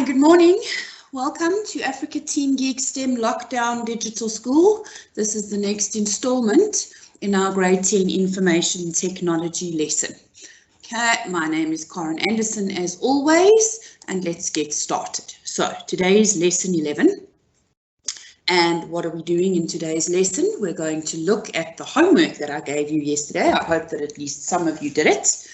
Good morning. Welcome to Africa Teen Geek STEM Lockdown Digital School. This is the next installment in our grade 10 information technology lesson. Okay, my name is Karen Anderson as always, and let's get started. So today is lesson 11. And what are we doing in today's lesson? We're going to look at the homework that I gave you yesterday. I hope that at least some of you did it.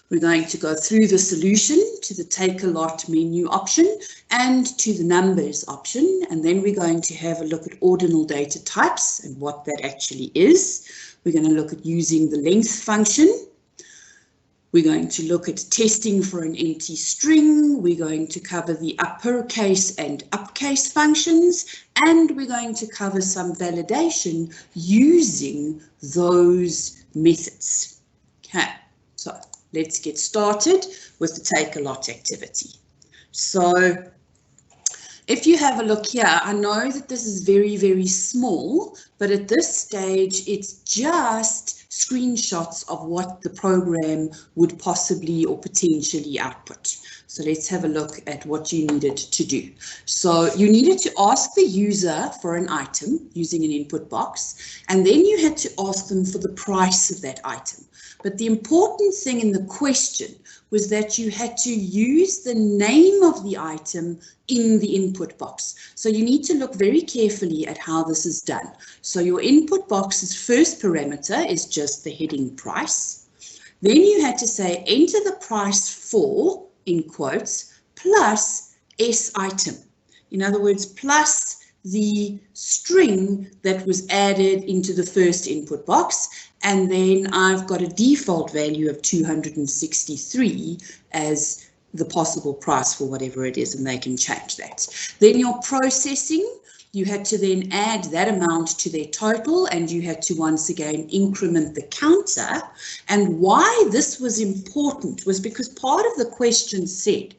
We're going to go through the solution to the Takealot menu option and to the numbers option, and then we're going to have a look at ordinal data types and what that actually is. We're going to look at using the length function. We're going to look at testing for an empty string. We're going to cover the uppercase and upcase functions, and we're going to cover some validation using those methods. Okay, so let's get started with the Takealot activity. So if you have a look here, I know that this is very, very small, but at this stage, it's just screenshots of what the program would possibly or potentially output. So let's have a look at what you needed to do. So you needed to ask the user for an item using an input box, and then you had to ask them for the price of that item. But the important thing in the question was that you had to use the name of the item in the input box. So you need to look very carefully at how this is done. So your input box's first parameter is just the heading price. Then you had to say enter the price for, in quotes, plus S item. In other words, plus the string that was added into the first input box, and then I've got a default value of 263 as the possible price for whatever it is, and they can change that. Then your processing, you had to then add that amount to their total, and you had to once again increment the counter. And why this was important was because part of the question said,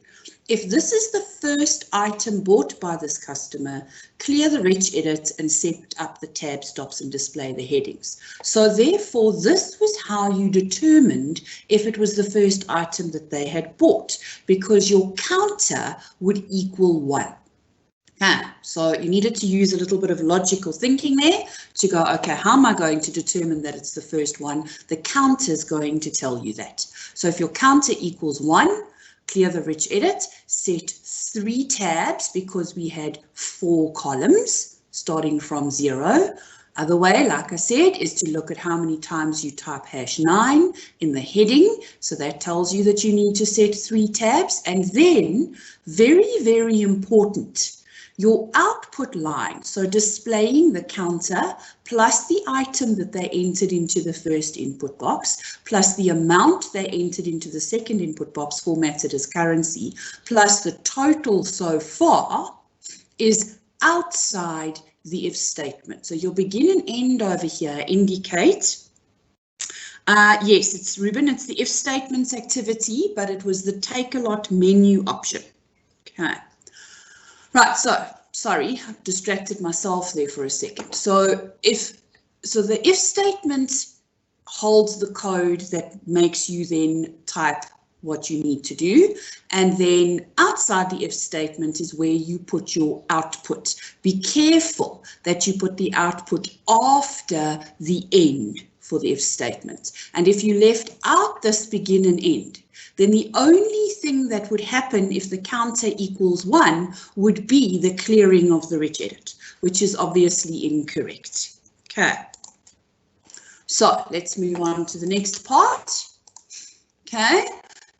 if this is the first item bought by this customer, clear the rich edit and set up the tab stops and display the headings. So therefore, this was how you determined if it was the first item that they had bought, because your counter would equal 1. So you needed to use a little bit of logical thinking there to go, okay, how am I going to determine that it's the first one? The counter is going to tell you that. So if your counter equals 1, clear the rich edit, set 3 tabs because we had 4 columns starting from 0. Other way, like I said, is to look at how many times you type #9 in the heading. So that tells you that you need to set 3 tabs. And then, very, very important, your output line, so displaying the counter plus the item that they entered into the first input box, plus the amount they entered into the second input box formatted as currency, plus the total so far, is outside the if statement. So your begin and end over here indicate, yes, it's Ruben, it's the if statements activity, but it was the Takealot menu option. Okay. Right, so sorry, I've distracted myself there for a second. So the if statement holds the code that makes you then type what you need to do, and then outside the if statement is where you put your output. Be careful that you put the output after the end for the if statement. And if you left out this begin and end, then the only thing that would happen if the counter equals 1 would be the clearing of the rich edit, which is obviously incorrect. Okay, so let's move on to the next part. Okay,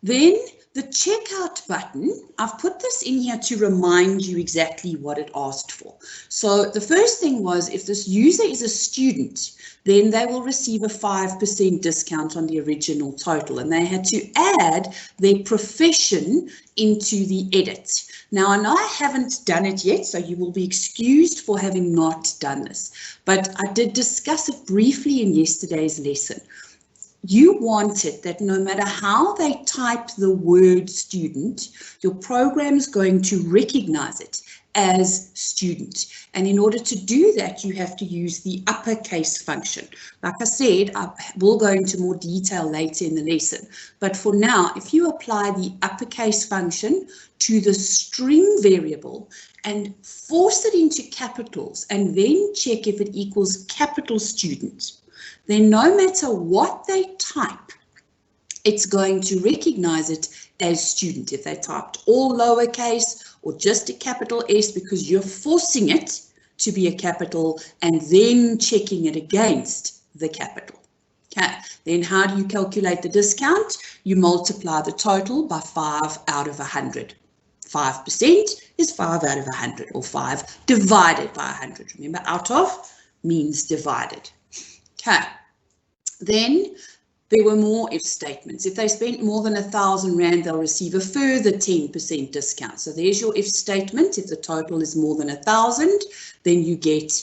then the checkout button, I've put this in here to remind you exactly what it asked for. So the first thing was, if this user is a student, then they will receive a 5% discount on the original total, and they had to add their profession into the edit. Now, I know I haven't done it yet, so you will be excused for having not done this, but I did discuss it briefly in yesterday's lesson. You wanted that no matter how they type the word student, your program is going to recognize it as student. And in order to do that, you have to use the uppercase function. Like I said, I will go into more detail later in the lesson. But for now, if you apply the uppercase function to the string variable and force it into capitals and then check if it equals capital student, then no matter what they type, it's going to recognize it as student. If they typed all lowercase or just a capital S, because you're forcing it to be a capital and then checking it against the capital. Okay, then how do you calculate the discount? You multiply the total by 5 out of 100. 5% is 5 out of 100, or 5 divided by 100. Remember, out of means divided. Okay, then there were more if statements. If they spent more than R1,000, they'll receive a further 10% discount. So there's your if statement. If the total is more than 1,000, then you get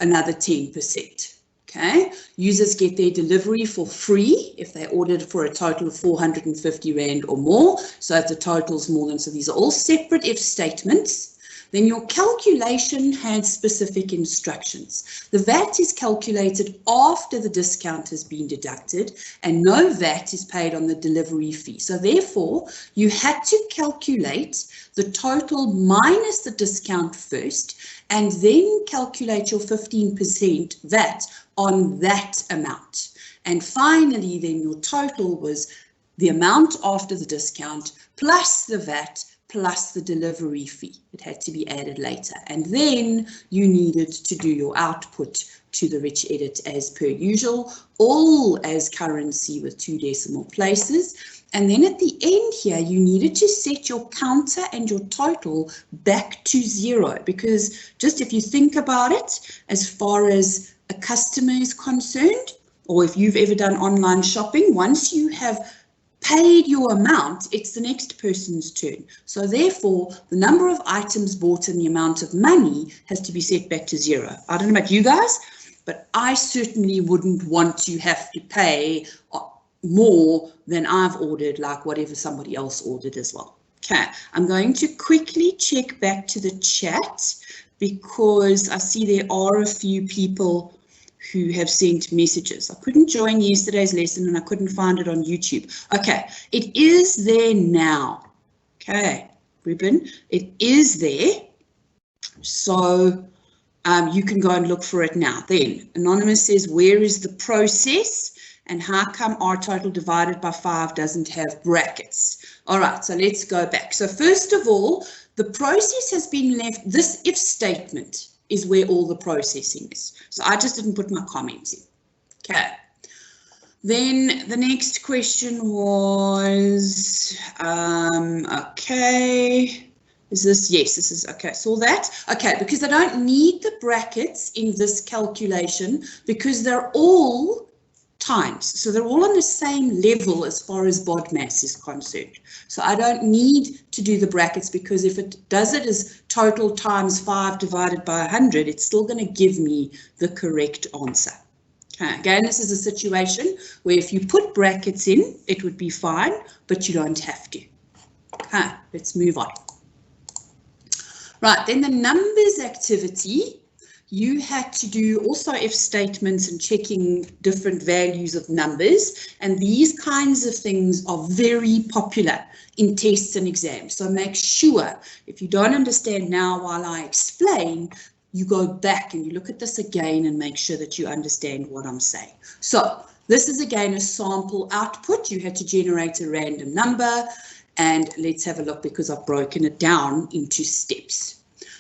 another 10%. Okay, users get their delivery for free if they ordered for a total of R450 or more. So if the total is more than, so these are all separate if statements. Then your calculation had specific instructions. The VAT is calculated after the discount has been deducted and no VAT is paid on the delivery fee. So therefore, you had to calculate the total minus the discount first and then calculate your 15% VAT on that amount. And finally, then your total was the amount after the discount plus the VAT plus the delivery fee. It had to be added later. And then you needed to do your output to the rich edit as per usual, all as currency with 2 decimal places. And then at the end here, you needed to set your counter and your total back to 0, because just if you think about it, as far as a customer is concerned, or if you've ever done online shopping, once you have paid your amount, it's the next person's turn. So therefore, the number of items bought and the amount of money has to be set back to 0. I don't know about you guys, but I certainly wouldn't want to have to pay more than I've ordered, like whatever somebody else ordered as well. Okay, I'm going to quickly check back to the chat because I see there are a few people who have sent messages. I couldn't join yesterday's lesson and I couldn't find it on YouTube. Okay, it is there now. Okay, Ruben, it is there. So you can go and look for it now. Then Anonymous says, where is the process and how come our total divided by 5 doesn't have brackets? All right, so let's go back. So first of all, the process has been left, this if statement is where all the processing is. So I just didn't put my comments in. Okay. Then the next question was, okay, is this, yes, this is, okay, saw that. Okay, because I don't need the brackets in this calculation because they're all times. So they're all on the same level as far as BODMAS is concerned. So I don't need to do the brackets because if it does it as total times 5 divided by 100, it's still going to give me the correct answer. Okay, again, this is a situation where if you put brackets in, it would be fine, but you don't have to. Okay, let's move on. Right, then the numbers activity. You had to do also if statements and checking different values of numbers, and these kinds of things are very popular in tests and exams. So make sure if you don't understand now while I explain, you go back and you look at this again and make sure that you understand what I'm saying. So this is again a sample output. You had to generate a random number, and let's have a look because I've broken it down into steps.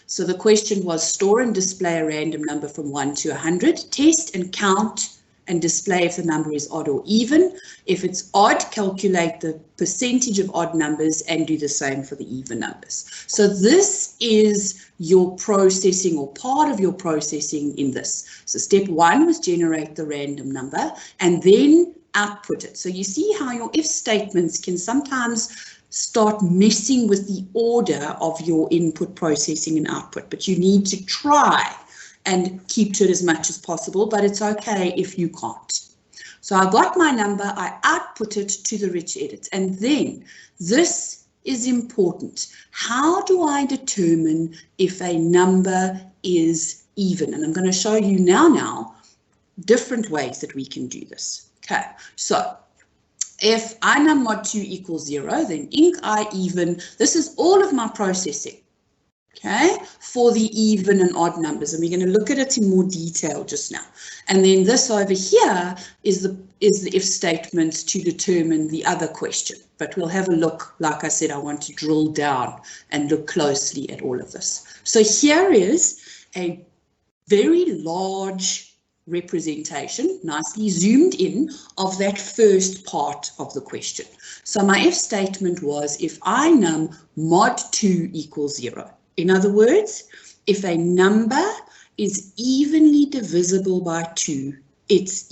So the question was store and display a random number from 1 to 100, test and count and display if the number is odd or even. If it's odd, calculate the percentage of odd numbers and do the same for the even numbers. So this is your processing or part of your processing in this. So step 1 was generate the random number and then output it. So you see how your if statements can sometimes start messing with the order of your input, processing and output, but you need to try and keep to it as much as possible, but it's okay if you can't. So I got my number, I output it to the rich edit, and then this is important. How do I determine if a number is even? And I'm going to show you now different ways that we can do this. Okay, so if I num mod 2 equals 0, then inc I even, this is all of my processing, okay, for the even and odd numbers, and we're going to look at it in more detail just now. And then this over here is the if statement to determine the other question. But we'll have a look, like I said, I want to drill down and look closely at all of this. So here is a very large representation, nicely zoomed in, of that first part of the question. So my if statement was if I num mod 2 equals 0. In other words, if a number is evenly divisible by 2, it's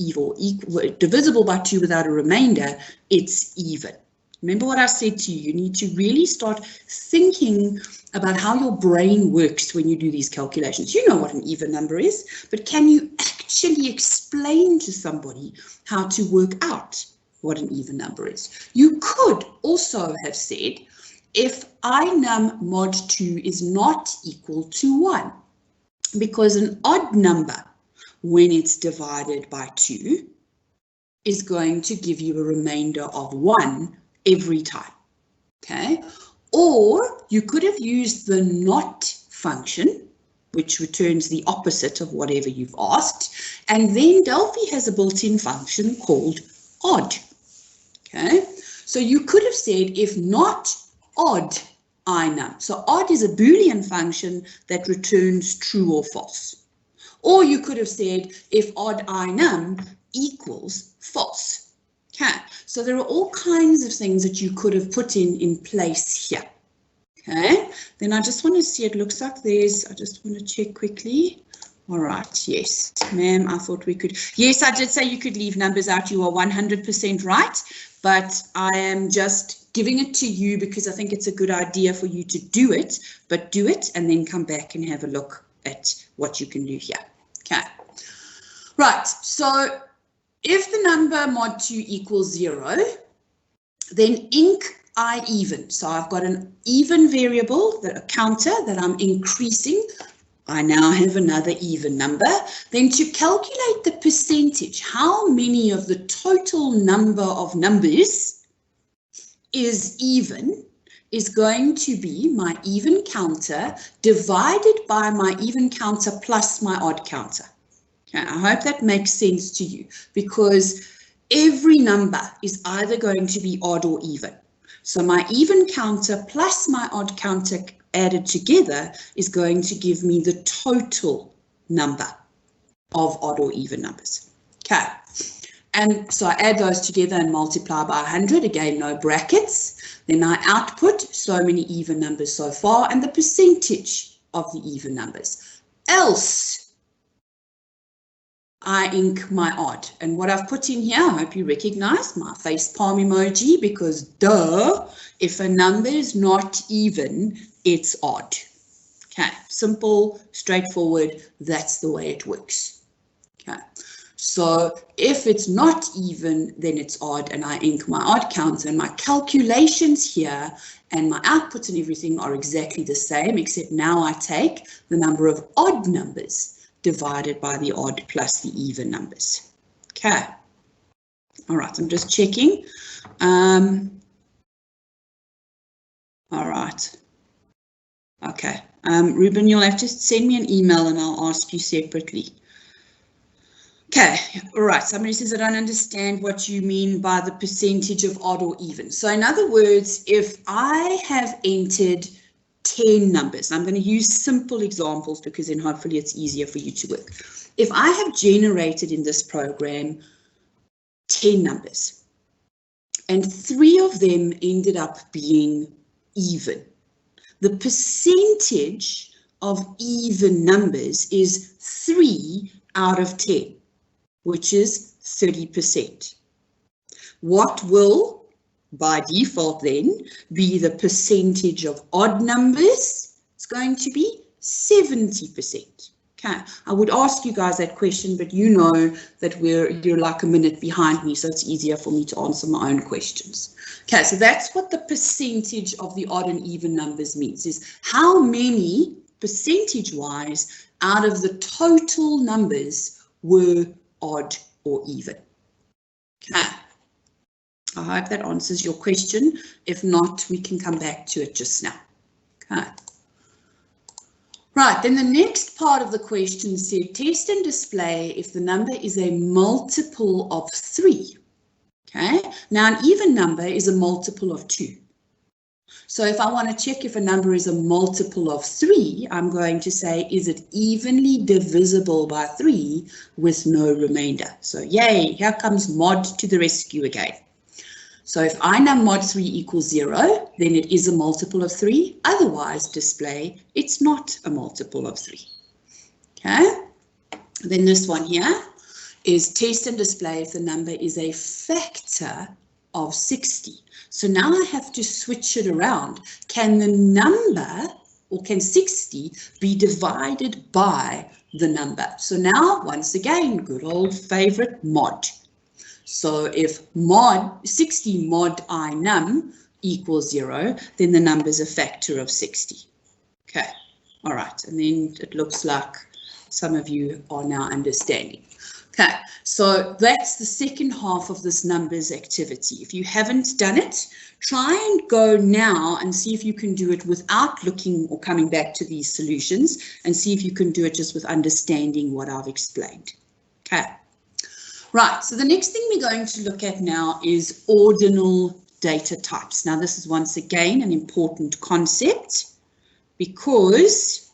divisible by 2 without a remainder, it's even. Remember what I said to you, you need to really start thinking about how your brain works when you do these calculations. You know what an even number is, but can you actually explain to somebody how to work out what an even number is? You could also have said, if I num mod 2 is not equal to 1, because an odd number, when it's divided by 2, is going to give you a remainder of 1 every time, okay? Or you could have used the not function, which returns the opposite of whatever you've asked, and then Delphi has a built-in function called odd, okay? So you could have said if not odd I num. So odd is a Boolean function that returns true or false. Or you could have said if odd I num equals false. Okay, so there are all kinds of things that you could have put in place here. Okay, then I just want to see, it looks like there's, I just want to check quickly. All right, yes, ma'am, I thought we could. Yes, I did say you could leave numbers out. You are 100% right, but I am just giving it to you because I think it's a good idea for you to do it, but do it and then come back and have a look at what you can do here. Okay, right, so if the number mod 2 equals 0, then inc I even. So I've got an even variable, a counter that I'm increasing. I now have another even number. Then to calculate the percentage, how many of the total number of numbers is even, is going to be my even counter divided by my even counter plus my odd counter. Okay, I hope that makes sense to you, because every number is either going to be odd or even. So my even counter plus my odd counter added together is going to give me the total number of odd or even numbers. Okay, and so I add those together and multiply by 100, again no brackets. Then I output so many even numbers so far and the percentage of the even numbers. Else I inc my odd, and what I've put in here, I hope you recognize my face palm emoji, because duh, if a number is not even, it's odd. Okay, simple, straightforward, that's the way it works. Okay, so if it's not even, then it's odd, and I inc my odd counter, and my calculations here and my outputs and everything are exactly the same, except now I take the number of odd numbers divided by the odd plus the even numbers. Okay. All right, I'm just checking. All right. Okay. Ruben, you'll have to send me an email and I'll ask you separately. Okay, all right. Somebody says, I don't understand what you mean by the percentage of odd or even. So in other words, if I have entered 10 numbers. I'm going to use simple examples because then hopefully it's easier for you to work. If I have generated in this program 10 numbers and 3 of them ended up being even, the percentage of even numbers is 3 out of 10, which is 30%. What will by default then be the percentage of odd numbers? It's going to be 70%. Okay, I would ask you guys that question, but you know that you're like a minute behind me, so it's easier for me to answer my own questions. Okay, so that's what the percentage of the odd and even numbers means, is how many percentage-wise out of the total numbers were odd or even. Okay, I hope that answers your question. If not, we can come back to it just now. Okay. Right, then the next part of the question said, test and display if the number is a multiple of 3. Okay, now an even number is a multiple of 2. So if I want to check if a number is a multiple of 3, I'm going to say, is it evenly divisible by 3 with no remainder? So yay, here comes mod to the rescue again. So if I num mod 3 equals 0, then it is a multiple of 3. Otherwise, display it's not a multiple of 3. Okay, then this one here is test and display if the number is a factor of 60. So now I have to switch it around. Can the number, or can 60 be divided by the number? So now, once again, good old favorite mod. So if mod 60 mod I num equals 0, then the number is a factor of 60. Okay, all right, and then it looks like some of you are now understanding. Okay, so that's the second half of this numbers activity. If you haven't done it, try and go now and see if you can do it without looking or coming back to these solutions, and see if you can do it just with understanding what I've explained. Okay. Right, so the next thing we're going to look at now is ordinal data types. Now, this is once again an important concept because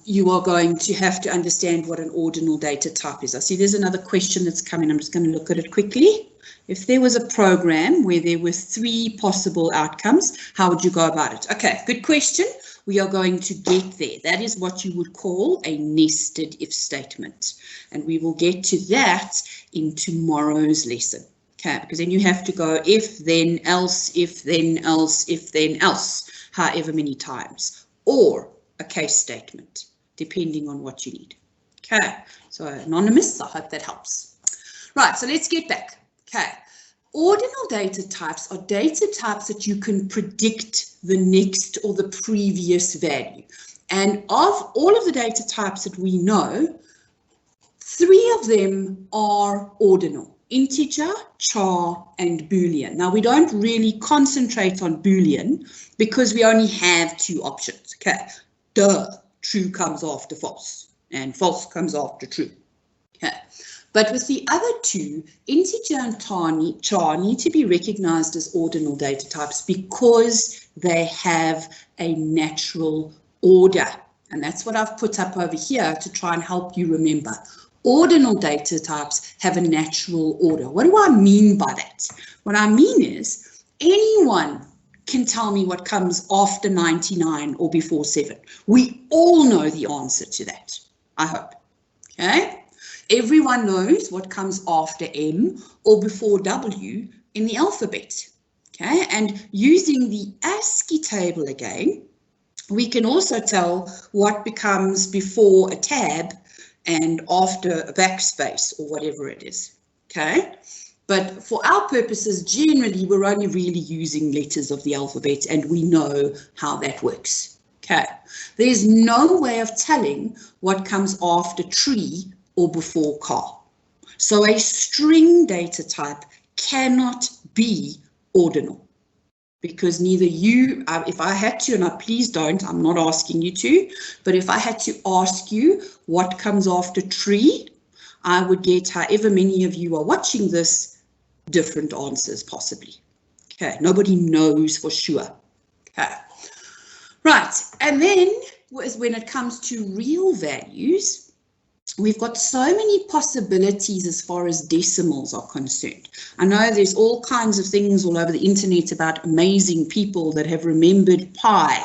you are going to have to understand what an ordinal data type is. I see there's another question that's coming. I'm just going to look at it quickly. If there was a program where there were 3 possible outcomes, how would you go about it? Okay, good question. We are going to get there. That is what you would call a nested if statement. And we will get to that in tomorrow's lesson. Okay, because then you have to go if, then, else, if, then, else, if, then, else, however many times. Or a case statement, depending on what you need. Okay, so anonymous, I hope that helps. Right, so let's get back. Okay, ordinal data types are data types that you can predict the next or the previous value. And of all of the data types that we know, 3 of them are ordinal: integer, char, and boolean. Now, we don't really concentrate on boolean because we only have 2 options. Okay, duh, true comes after false, and false comes after true. Okay. But with the other 2, integer and char need to be recognized as ordinal data types because they have a natural order. And that's what I've put up over here to try and help you remember. Ordinal data types have a natural order. What do I mean by that? What I mean is anyone can tell me what comes after 99 or before 7. We all know the answer to that, I hope. Okay? Everyone knows what comes after M or before W in the alphabet. Okay, and using the ASCII table again, we can also tell what becomes before a tab and after a backspace or whatever it is. Okay, but for our purposes, generally, we're only really using letters of the alphabet, and we know how that works. Okay, there's no way of telling what comes after tree or before car. So a string data type cannot be ordinal because neither you, if I had to, and I please don't, I'm not asking you to, but if I had to ask you what comes after tree, I would get, however many of you are watching this, different answers possibly. Okay, nobody knows for sure. Okay, right, and then when it comes to real values, we've got so many possibilities as far as decimals are concerned. I know there's all kinds of things all over the internet about amazing people that have remembered pi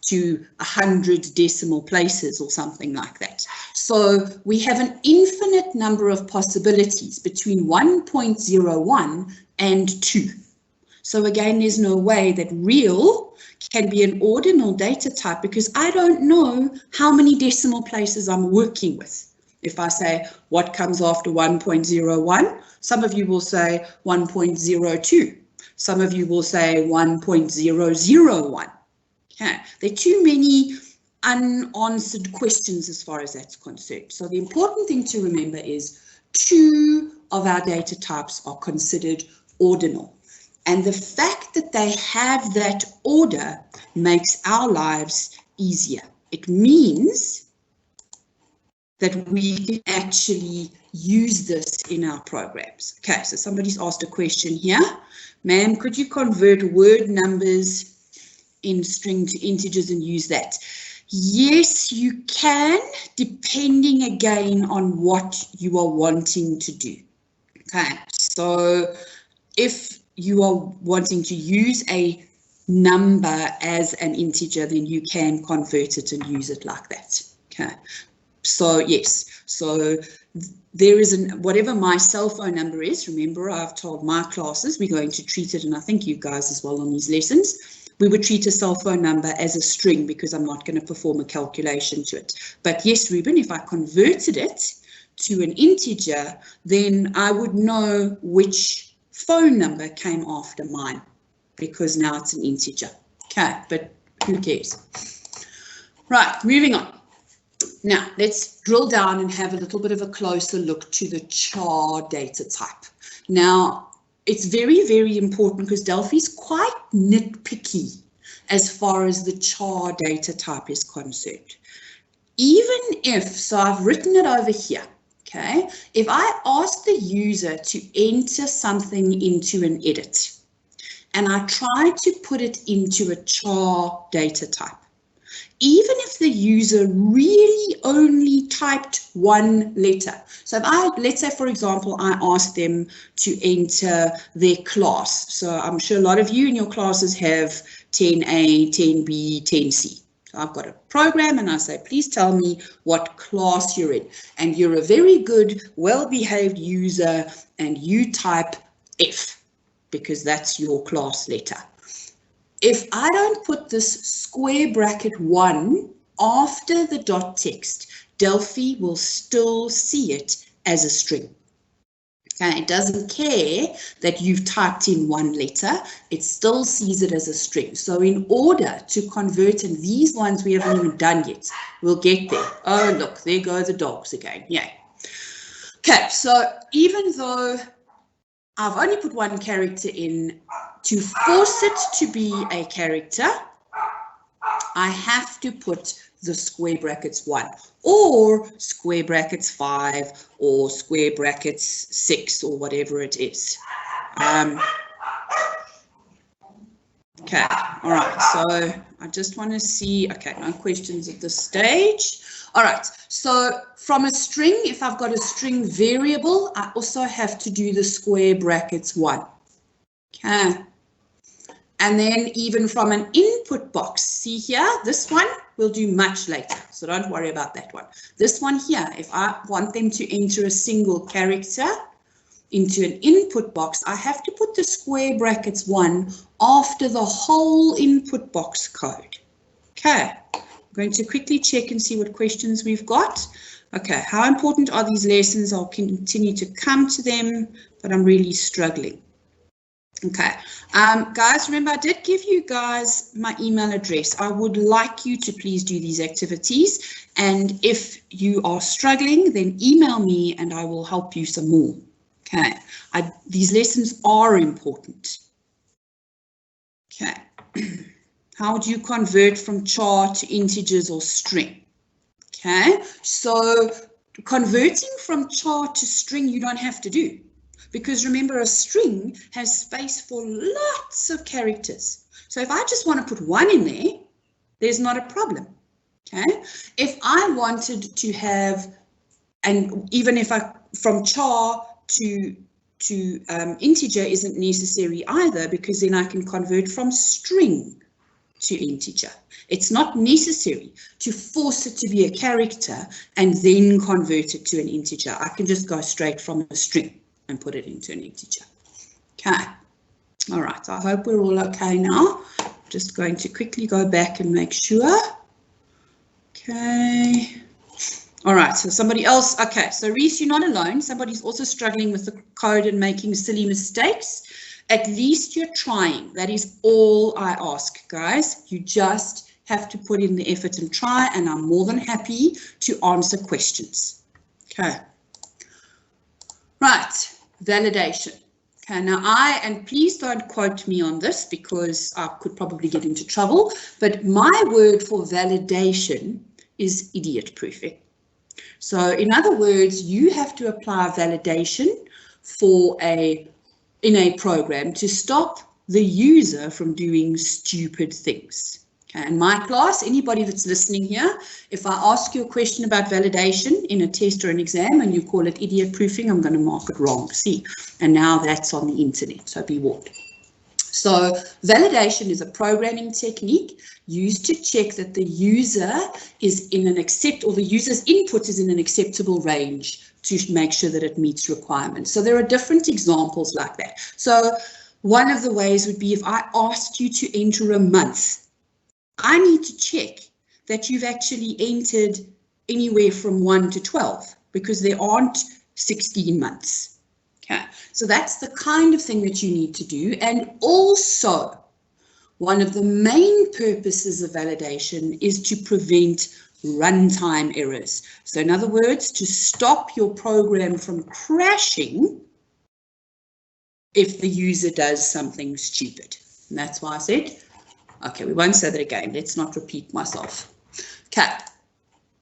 to 100 decimal places or something like that. So we have an infinite number of possibilities between 1.01 and 2. So again, there's no way that real can be an ordinal data type because I don't know how many decimal places I'm working with. If I say what comes after 1.01, some of you will say 1.02. Some of you will say 1.001. Okay, there are too many unanswered questions as far as that's concerned. So the important thing to remember is 2 of our data types are considered ordinal. And the fact that they have that order makes our lives easier. It means that we can actually use this in our programs. Okay, so somebody's asked a question here. Ma'am, could you convert word numbers in string to integers and use that? Yes, you can, depending again on what you are wanting to do. Okay, so if you are wanting to use a number as an integer, then you can convert it and use it like that. Okay, so yes, so there is whatever my cell phone number is, remember I've told my classes we're going to treat it, and I think you guys as well on these lessons, we would treat a cell phone number as a string because I'm not going to perform a calculation to it. But yes, Ruben, if I converted it to an integer, then I would know which phone number came after mine because now it's an integer. Okay, but who cares? Right, moving on. Now, let's drill down and have a little bit of a closer look to the char data type. Now, it's very, very important because Delphi is quite nitpicky as far as the char data type is concerned. Even if, so I've written it over here, okay, if I ask the user to enter something into an edit and I try to put it into a char data type, even if the user really only typed 1 letter. So if let's say, for example, I asked them to enter their class. So I'm sure a lot of you in your classes have 10A, 10B, 10C. So I've got a program and I say, please tell me what class you're in. And you're a very good, well-behaved user and you type F because that's your class letter. If I don't put this square bracket 1 after the dot text, Delphi will still see it as a string. Okay, it doesn't care that you've typed in 1 letter, it still sees it as a string. So in order to convert, and these ones we haven't even done yet, we'll get there. Oh, look, there go the dogs again. Yay. Okay, so even though I've only put 1 character in, to force it to be a character, I have to put the square brackets 1 or square brackets 5 or square brackets 6 or whatever it is. Okay, all right, so I just want to see, okay, no questions at this stage. All right, so from a string, if I've got a string variable, I also have to do the square brackets 1. Okay. And then even from an input box, see here, this one we'll do much later, so don't worry about that one. This one here, if I want them to enter a single character into an input box, I have to put the square brackets 1 after the whole input box code. Okay, I'm going to quickly check and see what questions we've got. Okay, how important are these lessons? I'll continue to come to them, but I'm really struggling. Okay, guys, remember I did give you guys my email address. I would like you to please do these activities, and if you are struggling, then email me and I will help you some more. Okay, these lessons are important. Okay, how do you convert from char to integers or string? Okay, so converting from char to string you don't have to do. Because remember, a string has space for lots of characters. So if I just want to put 1 in there, there's not a problem. Okay. If I wanted to have, and even if I from char to integer isn't necessary either, because then I can convert from string to integer. It's not necessary to force it to be a character and then convert it to an integer. I can just go straight from a string and put it into an integer. Okay. All right, I hope we're all okay now. Just going to quickly go back and make sure. Okay. All right, so somebody else. Okay, so Reese, you're not alone. Somebody's also struggling with the code and making silly mistakes. At least you're trying. That is all I ask, guys. You just have to put in the effort and try, and I'm more than happy to answer questions. Okay. Right, validation. Okay, now and please don't quote me on this because I could probably get into trouble, but my word for validation is idiot proofing. So in other words, you have to apply validation in a program to stop the user from doing stupid things. Okay, in my class, anybody that's listening here, if I ask you a question about validation in a test or an exam and you call it idiot proofing, I'm going to mark it wrong. See, and now that's on the internet, so be warned. So validation is a programming technique used to check that the user is in an the user's input is in an acceptable range to make sure that it meets requirements. So there are different examples like that. So one of the ways would be if I asked you to enter a month, I need to check that you've actually entered anywhere from 1 to 12 because there aren't 16 months. Okay, so that's the kind of thing that you need to do. And also, one of the main purposes of validation is to prevent runtime errors. So in other words, to stop your program from crashing if the user does something stupid. And that's why I said, okay, we won't say that again. Let's not repeat myself. Okay,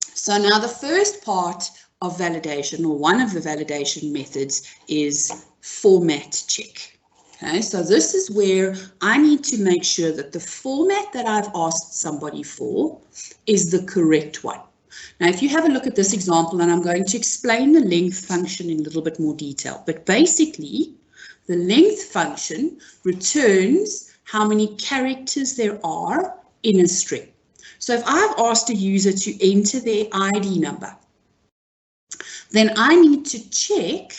so now the first part of validation, or one of the validation methods, is format check. Okay, so this is where I need to make sure that the format that I've asked somebody for is the correct one. Now, if you have a look at this example, and I'm going to explain the length function in a little bit more detail, but basically the length function returns how many characters there are in a string. So if I've asked a user to enter their ID number, then I need to check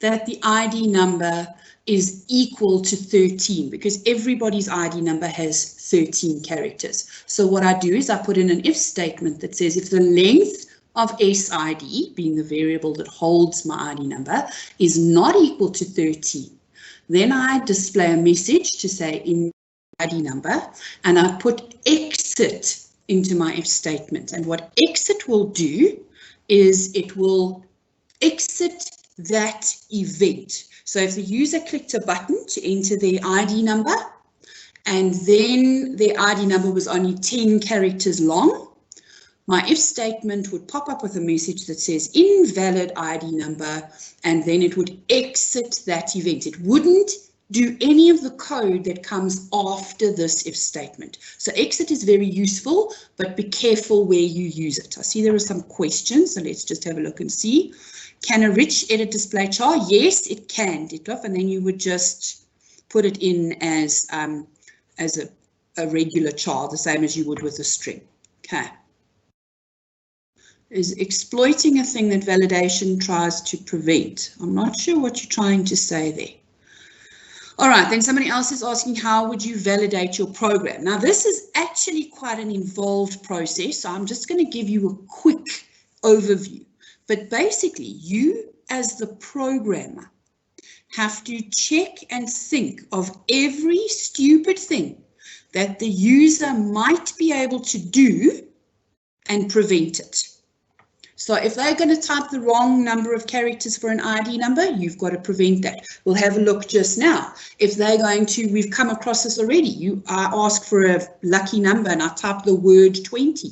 that the ID number is equal to 13 because everybody's ID number has 13 characters. So what I do is I put in an if statement that says if the length of SID, being the variable that holds my ID number, is not equal to 13, then I display a message to say in ID number, and I put exit into my if statement. And what exit will do is it will exit that event. So if the user clicked a button to enter their ID number and then their ID number was only 10 characters long, my if statement would pop up with a message that says invalid ID number, and then it would exit that event. It wouldn't do any of the code that comes after this if statement. So exit is very useful, but be careful where you use it. I see there are some questions, so let's just have a look and see. Can a rich edit display char? Yes, it can, Dietlof, and then you would just put it in as a regular char, the same as you would with a string. Okay. Is exploiting a thing that validation tries to prevent. I'm not sure what you're trying to say there. All right, then somebody else is asking, how would you validate your program? Now, this is actually quite an involved process, so I'm just going to give you a quick overview. But basically, you as the programmer have to check and think of every stupid thing that the user might be able to do and prevent it. So if they're going to type the wrong number of characters for an ID number, you've got to prevent that. We'll have a look just now. If they're going to, we've come across this already, I ask for a lucky number and I type the word 20.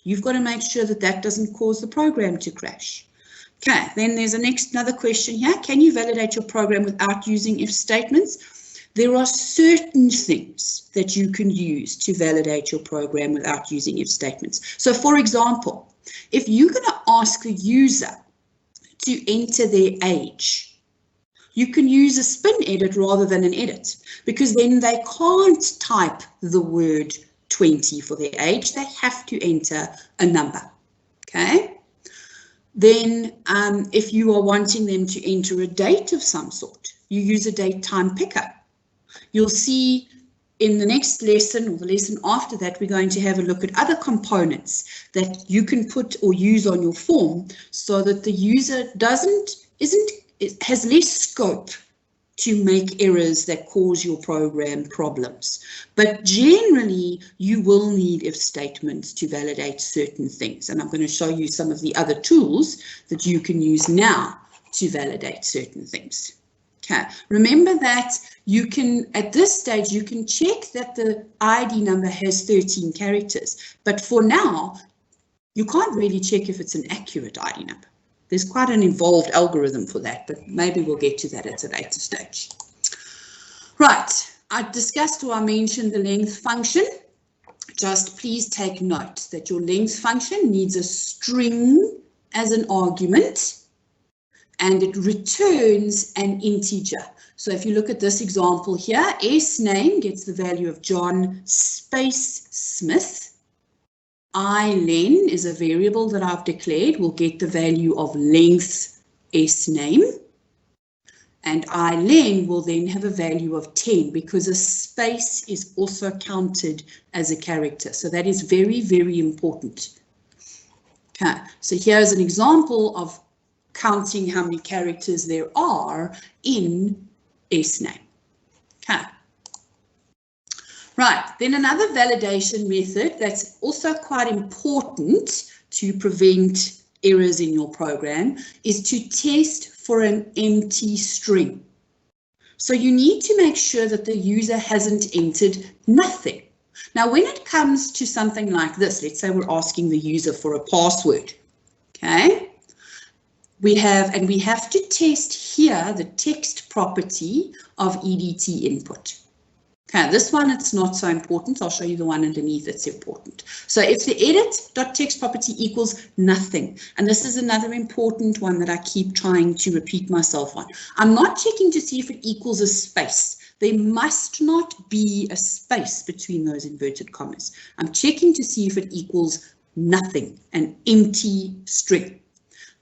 You've got to make sure that that doesn't cause the program to crash. Okay, then there's another question here. Can you validate your program without using if statements? There are certain things that you can use to validate your program without using if statements. So for example, if you're going to ask the user to enter their age, you can use a spin edit rather than an edit, because then they can't type the word 20 for their age. They have to enter a number. Okay. Then if you are wanting them to enter a date of some sort, you use a date time picker. You'll see in the next lesson or the lesson after that, we're going to have a look at other components that you can put or use on your form so that the user has less scope to make errors that cause your program problems. But generally, you will need if statements to validate certain things. And I'm going to show you some of the other tools that you can use now to validate certain things. Okay, remember that you can, at this stage, you can check that the ID number has 13 characters. But for now, you can't really check if it's an accurate ID number. There's quite an involved algorithm for that, but maybe we'll get to that at a later stage. Right, I discussed or I mentioned the length function. Just please take note that your length function needs a string as an argument and it returns an integer. So if you look at this example here, S name gets the value of John space Smith. ilen is a variable that I've declared, will get the value of length S name. And ilen will then have a value of 10 because a space is also counted as a character. So that is very, very important. Okay, so here's an example of counting how many characters there are in S name. Okay. Right, then another validation method that's also quite important to prevent errors in your program is to test for an empty string. So you need to make sure that the user hasn't entered nothing. Now, when it comes to something like this, let's say we're asking the user for a password, okay? We have to test here the text property of EDT input. Okay, this one, it's not so important. I'll show you the one underneath that's important. So if the edit.text property equals nothing, and this is another important one that I keep trying to repeat myself on. I'm not checking to see if it equals a space. There must not be a space between those inverted commas. I'm checking to see if it equals nothing, an empty string.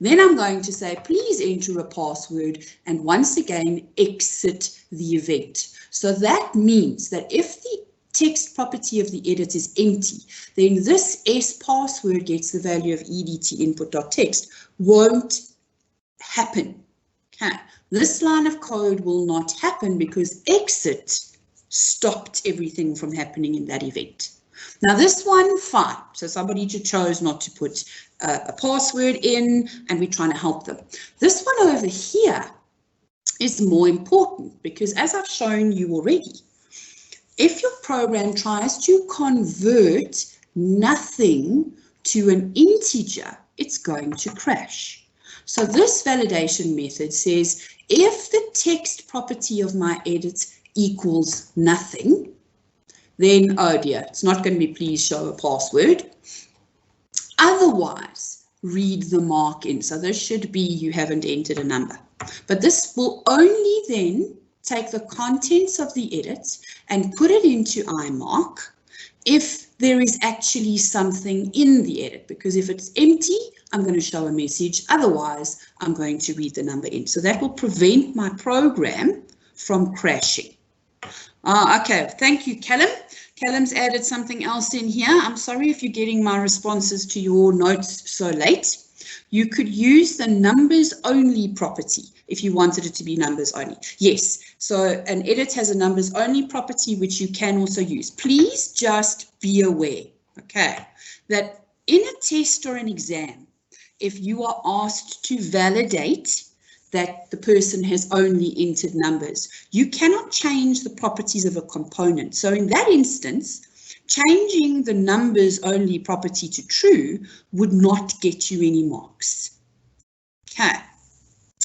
Then I'm going to say, please enter a password and once again, exit the event. So that means that if the text property of the edit is empty, then this S password gets the value of EDT input.text won't happen. Okay. This line of code will not happen because exit stopped everything from happening in that event. Now this one, fine. So somebody chose not to put a password in and we're trying to help them. This one over here is more important because as I've shown you already, if your program tries to convert nothing to an integer, it's going to crash. So this validation method says if the text property of my edit equals nothing, then, oh dear, it's not going to be please show a password. Otherwise, read the mark in. So this should be you haven't entered a number. But this will only then take the contents of the edit and put it into iMark if there is actually something in the edit. Because if it's empty, I'm going to show a message. Otherwise, I'm going to read the number in. So that will prevent my program from crashing. Okay, thank you, Callum. Callum's added something else in here. I'm sorry if you're getting my responses to your notes so late. You could use the numbers only property if you wanted it to be numbers only. Yes, so an edit has a numbers only property which you can also use. Please just be aware, okay, that in a test or an exam, if you are asked to validate that the person has only entered numbers, you cannot change the properties of a component. So in that instance, changing the numbers only property to true would not get you any marks. Okay.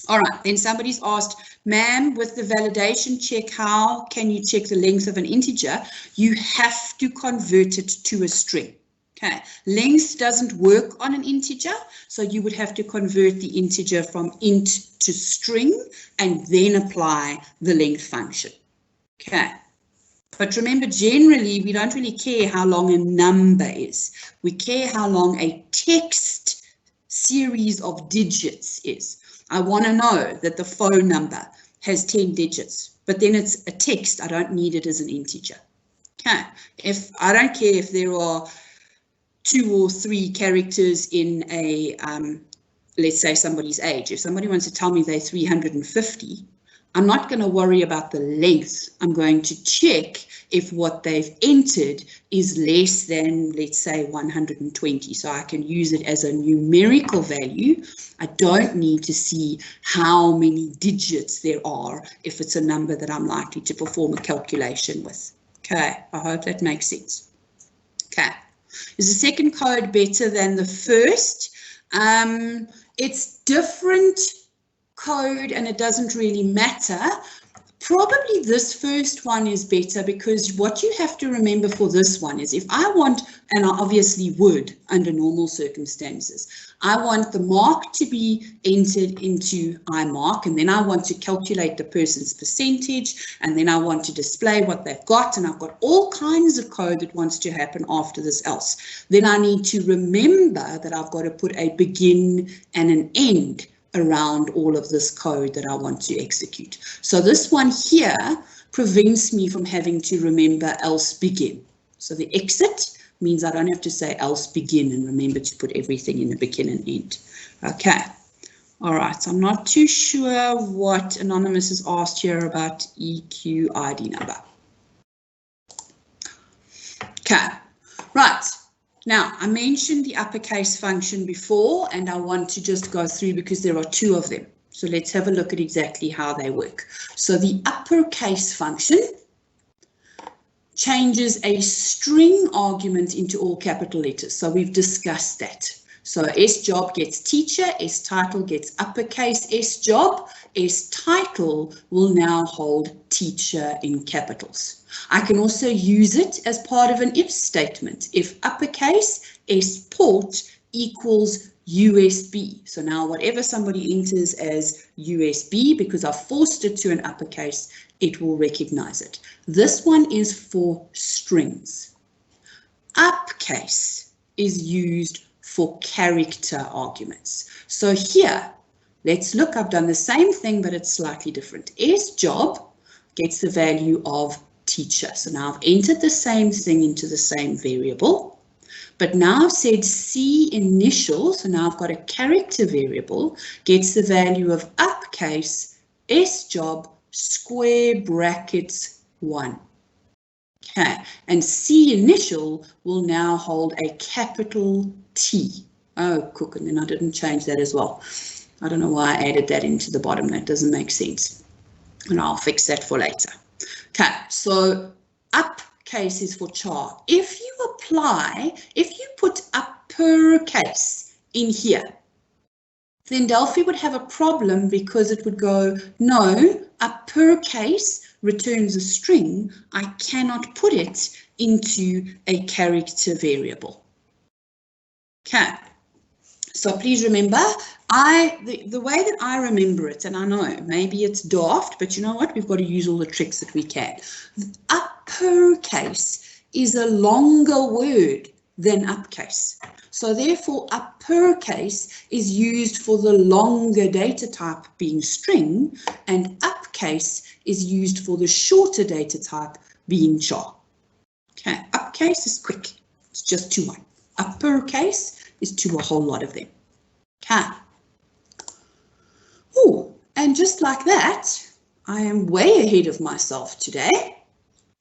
All right, then somebody's asked, ma'am, with the validation check, how can you check the length of an integer? You have to convert it to a string. Okay, length doesn't work on an integer, so you would have to convert the integer from int to string and then apply the length function. Okay, but remember, generally, we don't really care how long a number is. We care how long a text series of digits is. I want to know that the phone number has 10 digits. but then it's a text. I don't need it as an integer. Okay, if I don't care if there are 2 or 3 characters in a, let's say somebody's age. If somebody wants to tell me they're 350, I'm not going to worry about the length. I'm going to check if what they've entered is less than, let's say, 120. So I can use it as a numerical value. I don't need to see how many digits there are if it's a number that I'm likely to perform a calculation with. Okay, I hope that makes sense. Okay, is the second code better than the first? It's different code and it doesn't really matter. Probably this first one is better, because what you have to remember for this one is if I want, and I obviously would under normal circumstances, I want the mark to be entered into iMark, and then I want to calculate the person's percentage, and then I want to display what they've got, and I've got all kinds of code that wants to happen after this else. Then I need to remember that I've got to put a begin and an end around all of this code that I want to execute. So this one here prevents me from having to remember else begin. So the exit means I don't have to say else begin and remember to put everything in the begin and end. Okay. All right. So I'm not too sure what Anonymous has asked here about EQ ID number. Okay. Right. Now, I mentioned the uppercase function before, and I want to just go through because there are 2 of them. So let's have a look at exactly how they work. So the uppercase function changes a string argument into all capital letters. So we've discussed that. So S job gets teacher, S title gets uppercase S job, S title will now hold teacher in capitals. I can also use it as part of an if statement. If uppercase S port equals USB. So now whatever somebody enters as USB, because I've forced it to an uppercase, it will recognize it. This one is for strings. Uppercase is used for character arguments. So here, let's look, I've done the same thing, but it's slightly different. S job gets the value of teacher. So now I've entered the same thing into the same variable, but now I've said C initial, so now I've got a character variable, gets the value of uppercase S job square brackets 1. Okay, and C initial will now hold a capital T. Oh, cook, and then I didn't change that as well. I don't know why I added that into the bottom. That doesn't make sense. And I'll fix that for later. Okay, so uppercase is for char. If you put uppercase in here, then Delphi would have a problem because it would go, no, uppercase returns a string. I cannot put it into a character variable. Okay, so please remember, the way that I remember it, and I know maybe it's daft, but you know what? We've got to use all the tricks that we can. Uppercase is a longer word than uppercase. So therefore, uppercase is used for the longer data type being string, and uppercase is used for the shorter data type being char. Okay, uppercase is quick. It's just to one. Uppercase is to a whole lot of them. Okay. Oh, and just like that, I am way ahead of myself today.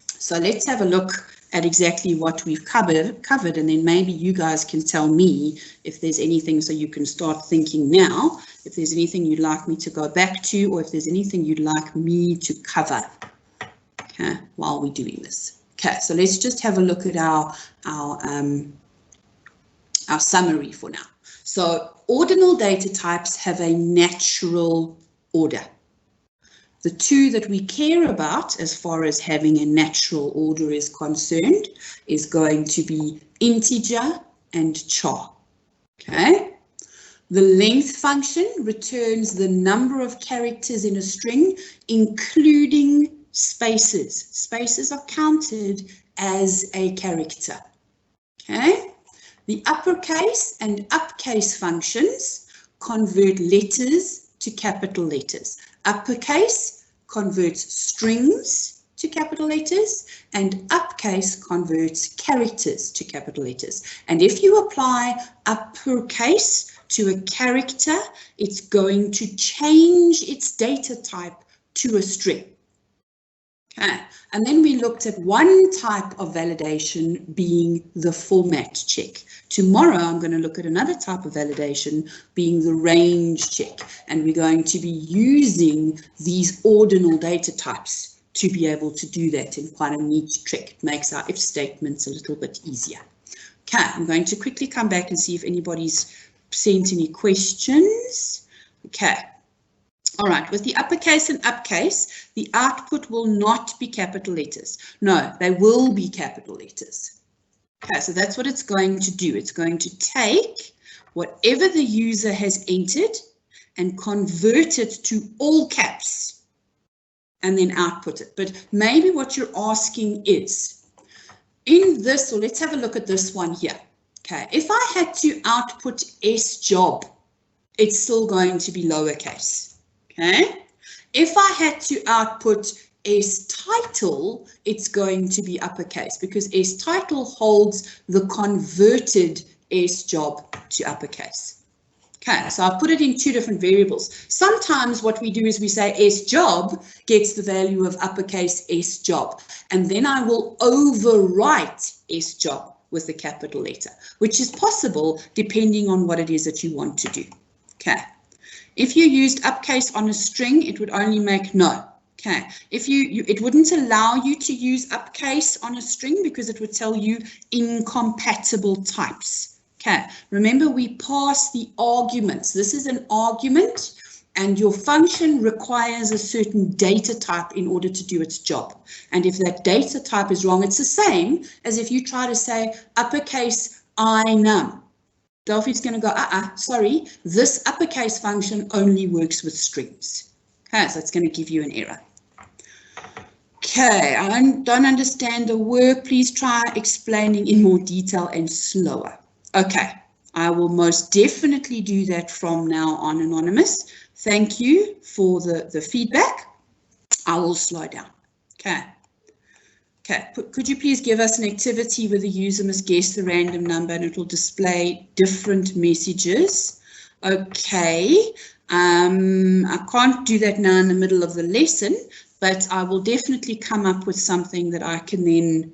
So let's have a look at exactly what we've covered, and then maybe you guys can tell me if there's anything, so you can start thinking now, if there's anything you'd like me to go back to, or if there's anything you'd like me to cover, okay, while we're doing this. Okay, so let's just have a look at our summary for now. So ordinal data types have a natural order. The 2 that we care about as far as having a natural order is concerned is going to be integer and char. Okay. The length function returns the number of characters in a string, including spaces. Spaces are counted as a character. Okay. The uppercase and uppercase functions convert letters to capital letters. Uppercase converts strings to capital letters, and Upcase converts characters to capital letters. And if you apply uppercase to a character, it's going to change its data type to a string. Okay, and then we looked at one type of validation being the format check. Tomorrow I'm going to look at another type of validation being the range check, and we're going to be using these ordinal data types to be able to do that in quite a neat trick. It makes our if statements a little bit easier. Okay, I'm going to quickly come back and see if anybody's sent any questions. Okay. All right, with the uppercase and upcase, the output will not be capital letters. No, they will be capital letters. Okay, so that's what it's going to do. It's going to take whatever the user has entered and convert it to all caps and then output it. But maybe what you're asking is, in this, or let's have a look at this one here. Okay, if I had to output S job, it's still going to be lowercase. Okay, if I had to output S title, it's going to be uppercase because S title holds the converted S job to uppercase. Okay, so I've put it in two different variables. Sometimes what we do is we say S job gets the value of uppercase S job, and then I will overwrite S job with a capital letter, which is possible depending on what it is that you want to do. Okay. If you used upcase on a string, it would only make no. Okay. If it wouldn't allow you to use upcase on a string because it would tell you incompatible types. Okay. Remember, we pass the arguments. This is an argument, and your function requires a certain data type in order to do its job. And if that data type is wrong, it's the same as if you try to say uppercase I num. Delphi's going to go, sorry, this uppercase function only works with strings. Okay, so it's going to give you an error. Okay, I don't understand the work. Please try explaining in more detail and slower. Okay, I will most definitely do that from now on, Anonymous. Thank you for the feedback. I will slow down. Okay. Okay, could you please give us an activity where the user must guess the random number and it will display different messages? Okay, I can't do that now in the middle of the lesson, but I will definitely come up with something that I can then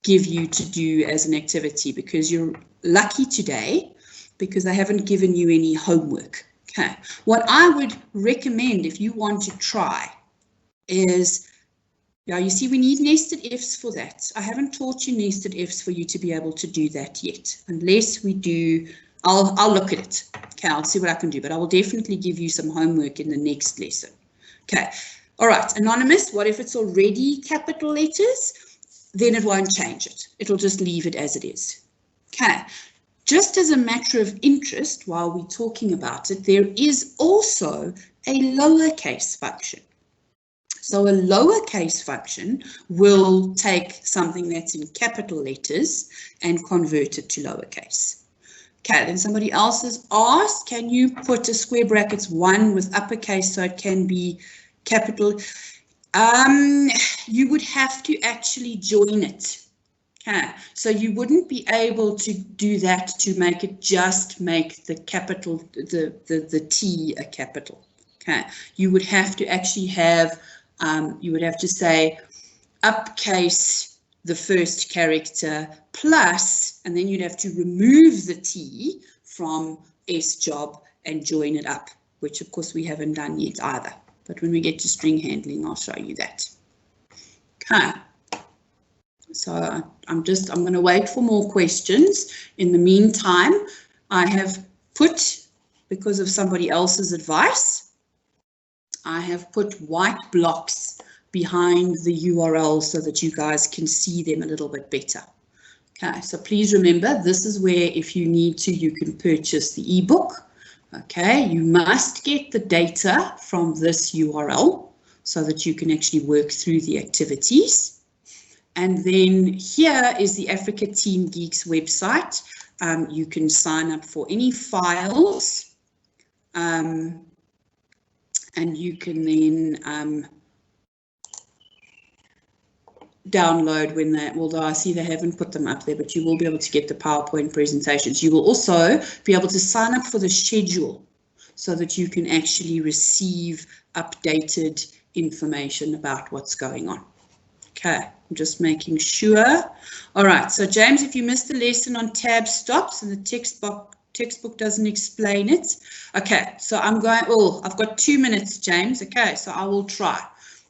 give you to do as an activity, because you're lucky today because I haven't given you any homework. Okay, what I would recommend if you want to try is, yeah, you see, we need nested ifs for that. I haven't taught you nested ifs for you to be able to do that yet. Unless we do, I'll look at it. Okay, I'll see what I can do, but I will definitely give you some homework in the next lesson. Okay, all right, Anonymous, what if it's already capital letters? Then it won't change it. It'll just leave it as it is. Okay, just as a matter of interest, while we're talking about it, there is also a lowercase function. So a lowercase function will take something that's in capital letters and convert it to lowercase. Okay, then somebody else has asked, can you put a square brackets 1 with uppercase so it can be capital? You would have to actually join it. Okay, so you wouldn't be able to do that to make it just make the capital, the T a capital. Okay, you would have to actually have you would have to say upcase the first character plus, and then you'd have to remove the T from S job and join it up, which of course we haven't done yet either. But when we get to string handling, I'll show you that. Okay. So I'm going to wait for more questions. In the meantime, I have put, because of somebody else's advice, I have put white blocks behind the URL so that you guys can see them a little bit better. Okay, so please remember, this is where if you need to, you can purchase the ebook. Okay, you must get the data from this URL so that you can actually work through the activities. And then here is the Africa Team Geeks website. You can sign up for any files. And you can then download when they, although I see they haven't put them up there, but you will be able to get the PowerPoint presentations. You will also be able to sign up for the schedule so that you can actually receive updated information about what's going on. Okay, I'm just making sure. All right, so James, if you missed the lesson on tab stops and the textbook doesn't explain it. Okay, so I'm going, oh, I've got 2 minutes, James. Okay, so I will try.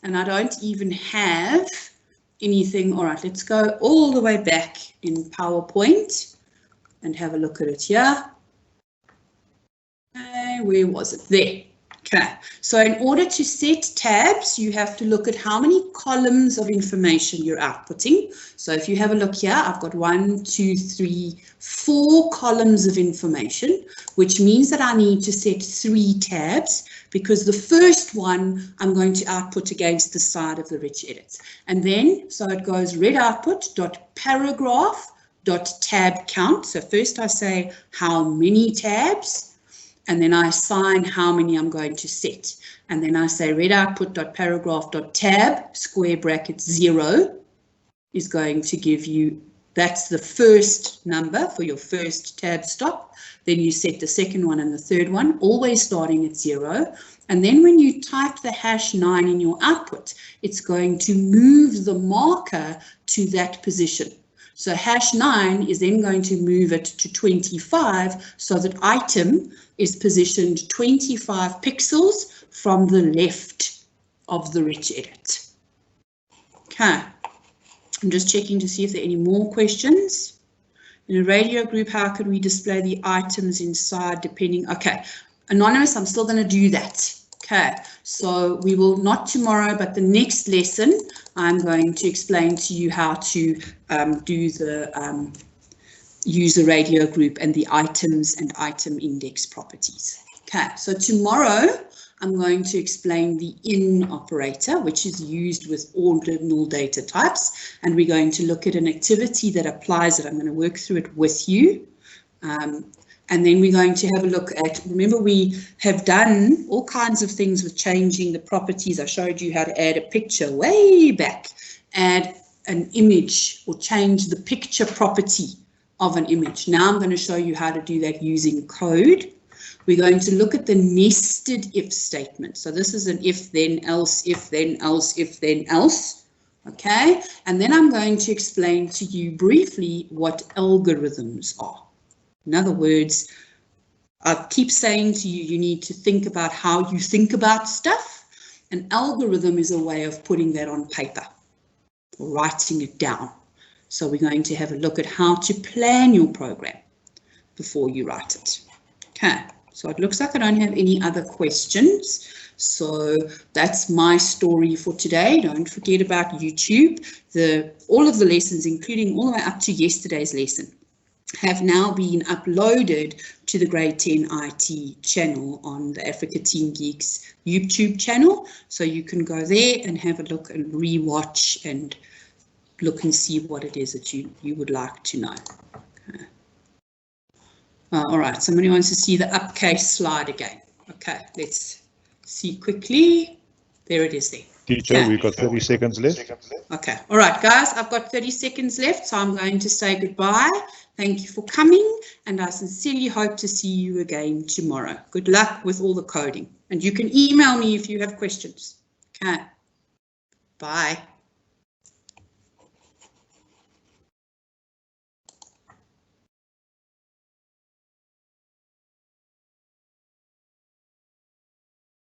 And I don't even have anything. All right, let's go all the way back in PowerPoint and have a look at it here. Okay, where was it? There. Okay, so in order to set tabs, you have to look at how many columns of information you're outputting. So if you have a look here, I've got 1, 2, 3, 4 columns of information, which means that I need to set 3 tabs because the first one I'm going to output against the side of the rich edits. And then, so it goes red output dot paragraph dot tab count. So first I say how many tabs, and then I assign how many I'm going to set. And then I say red output.paragraph.tab, square bracket 0 is going to give you, that's the first number for your first tab stop. Then you set the second one and the third one, always starting at 0. And then when you type the #9 in your output, it's going to move the marker to that position. So #9 is then going to move it to 25 so that item is positioned 25 pixels from the left of the rich edit. Okay, I'm just checking to see if there are any more questions. In a radio group, how could we display the items inside depending? Okay, Anonymous, I'm still going to do that. Okay, so we will not tomorrow, but the next lesson, I'm going to explain to you how to do the use the radio group and the items and item index properties. Okay, so tomorrow I'm going to explain the in operator, which is used with ordinal data types, and we're going to look at an activity that applies it. I'm going to work through it with you. And then we're going to have a look at, remember we have done all kinds of things with changing the properties. I showed you how to add a picture way back, add an image or change the picture property of an image. Now I'm going to show you how to do that using code. We're going to look at the nested if statement. So this is an if then else, if then else, if then else. Okay, and then I'm going to explain to you briefly what algorithms are. In other words, I keep saying to you, you need to think about how you think about stuff. An algorithm is a way of putting that on paper, writing it down. So we're going to have a look at how to plan your program before you write it. Okay, so it looks like I don't have any other questions. So that's my story for today. Don't forget about YouTube. All of the lessons, including all the way up to yesterday's lesson, have now been uploaded to the Grade 10 IT channel on the Africa Teen Geeks YouTube channel. So you can go there and have a look and rewatch and look and see what it is that you would like to know. Okay. All right, somebody wants to see the upcase slide again. Okay, let's see quickly. There it is there. Teacher, okay. We've got 30 seconds left. Okay, all right, guys, I've got 30 seconds left, so I'm going to say goodbye. Thank you for coming, and I sincerely hope to see you again tomorrow. Good luck with all the coding, and you can email me if you have questions. Okay, bye.